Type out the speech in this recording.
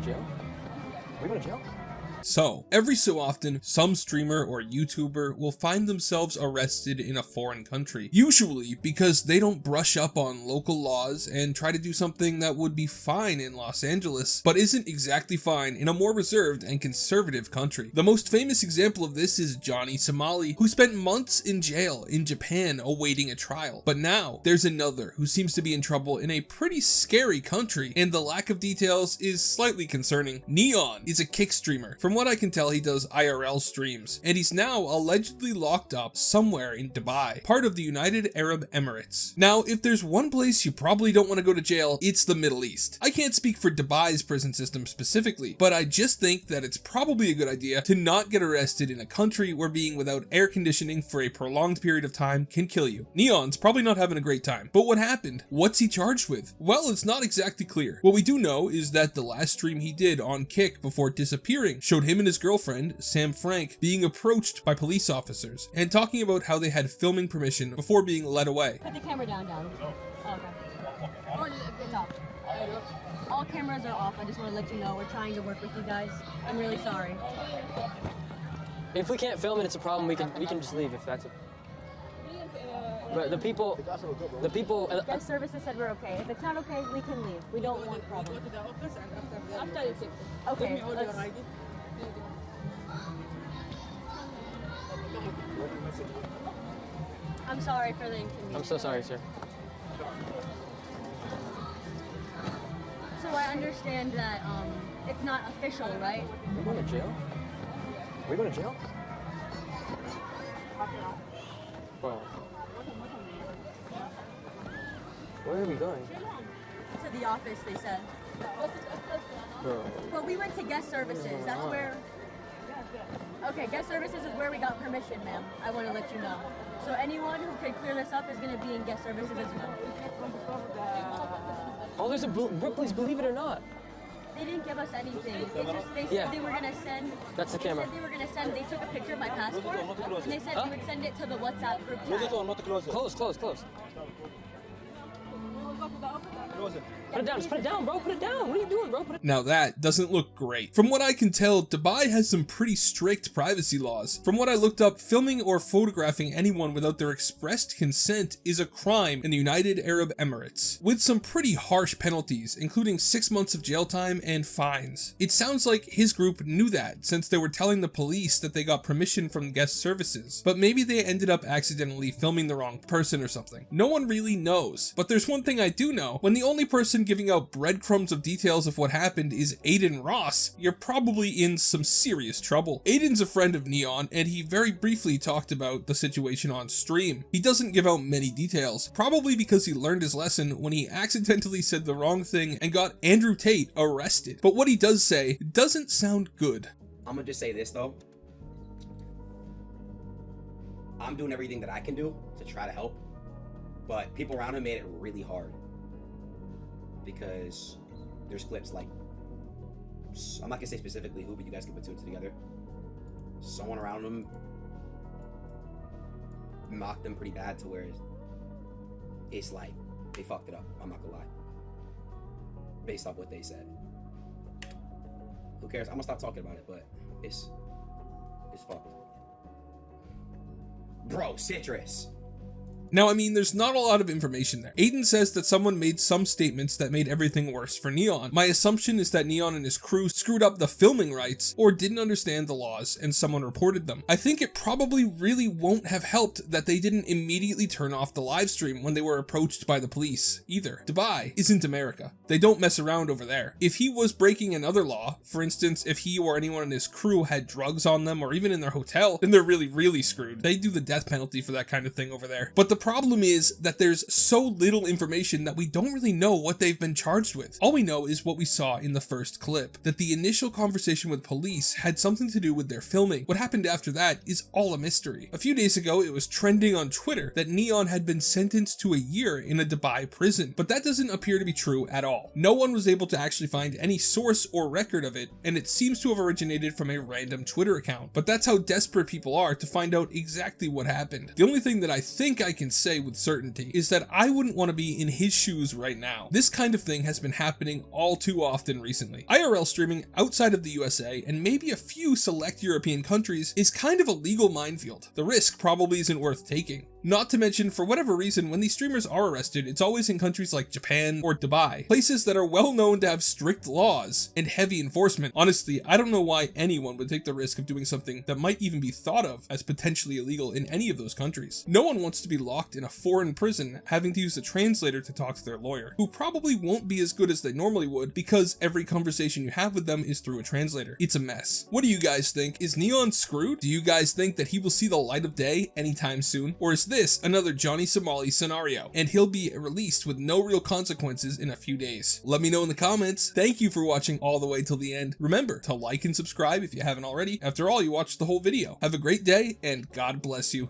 to jail? Are we going to jail? So, every so often, some streamer or YouTuber will find themselves arrested in a foreign country, usually because they don't brush up on local laws and try to do something that would be fine in Los Angeles, but isn't exactly fine in a more reserved and conservative country. The most famous example of this is Johnny Somali, who spent months in jail in Japan awaiting a trial. But now, there's another who seems to be in trouble in a pretty scary country, and the lack of details is slightly concerning. N3on is a kick streamer. From what I can tell, he does IRL streams, and he's now allegedly locked up somewhere in Dubai, part of the United Arab Emirates. Now, if there's one place you probably don't want to go to jail, it's the Middle East. I can't speak for Dubai's prison system specifically, but I just think that it's probably a good idea to not get arrested in a country where being without air conditioning for a prolonged period of time can kill you. N3on's probably not having a great time. But what happened? What's he charged with? Well, it's not exactly clear. What we do know is that the last stream he did on Kick before disappearing showed him and his girlfriend, Sam Frank, being approached by police officers and talking about how they had filming permission before being led away. Put the camera down. Oh, okay. Or it's off. All cameras are off. I just want to let you know we're trying to work with you guys. I'm really sorry. If we can't film and it's a problem, we can just leave if that's it. But the people. Guest services said we're okay. If it's not okay, we can leave. We don't want problems. Okay. I'm sorry for the inconvenience. I'm so sorry, sir. So I understand that it's not official, right? Are we going to jail? Are we going to jail? Bro. Where are we going? To the office, they said. Bro. Well, we went to guest services. That's where... Okay, guest services is where we got permission, ma'am. I want to let you know. So anyone who could clear this up is going to be in guest services as well. Oh, there's a please believe it or not. They didn't give us anything. They said they were going to send... That's the camera. They said they were going to send... They took a picture of my passport, and they said they would send it to the WhatsApp group chat. Close. Put it down, just put it down, bro. Put it down. What are you doing, bro? Now that doesn't look great. From what I can tell, Dubai has some pretty strict privacy laws. From what I looked up, filming or photographing anyone without their expressed consent is a crime in the United Arab Emirates, with some pretty harsh penalties, including 6 months of jail time and fines. It sounds like his group knew that, since they were telling the police that they got permission from guest services, but maybe they ended up accidentally filming the wrong person or something. No one really knows, but there's one thing I do know. When the only person giving out breadcrumbs of details of what happened is Aiden Ross, you're probably in some serious trouble. Aiden's a friend of N3on, and he very briefly talked about the situation on stream. He doesn't give out many details, probably because he learned his lesson when he accidentally said the wrong thing and got Andrew Tate arrested. But what he does say doesn't sound good. I'm gonna just say this though. I'm doing everything that I can do to try to help, but people around him made it really hard. Because there's clips like, I'm not gonna say specifically who, but you guys can put two and two together. Someone around him mocked them pretty bad to where it's like they fucked it up. I'm not gonna lie. Based off what they said. Who cares? I'm gonna stop talking about it, but it's fucked. Bro, citrus. Now, I mean, there's not a lot of information there. Aiden says that someone made some statements that made everything worse for N3on. My assumption is that N3on and his crew screwed up the filming rights or didn't understand the laws and someone reported them. I think it probably really won't have helped that they didn't immediately turn off the live stream when they were approached by the police either. Dubai isn't America. They don't mess around over there. If he was breaking another law, for instance, if he or anyone in his crew had drugs on them or even in their hotel, then they're really screwed. They do the death penalty for that kind of thing over there. But the problem is that there's so little information that we don't really know what they've been charged with. All we know is what we saw in the first clip, that the initial conversation with police had something to do with their filming. What happened after that is all a mystery. A few days ago, it was trending on Twitter that N3on had been sentenced to a year in a Dubai prison, but that doesn't appear to be true at all. No one was able to actually find any source or record of it, and it seems to have originated from a random Twitter account. But that's how desperate people are to find out exactly what happened. The only thing that I think I can say with certainty is that I wouldn't want to be in his shoes right now. This kind of thing has been happening all too often recently. IRL streaming outside of the USA and maybe a few select European countries is kind of a legal minefield. The risk probably isn't worth taking. Not to mention, for whatever reason, when these streamers are arrested, it's always in countries like Japan or Dubai, places that are well known to have strict laws and heavy enforcement. Honestly, I don't know why anyone would take the risk of doing something that might even be thought of as potentially illegal in any of those countries. No one wants to be locked in a foreign prison having to use a translator to talk to their lawyer, who probably won't be as good as they normally would because every conversation you have with them is through a translator. It's a mess. What do you guys think? Is N3on screwed? Do you guys think that he will see the light of day anytime soon? Or is this another Johnny Somali scenario, and he'll be released with no real consequences in a few days? Let me know in the comments. Thank you for watching all the way till the end. Remember to like and subscribe if you haven't already. After all, you watched the whole video. Have a great day, and God bless you.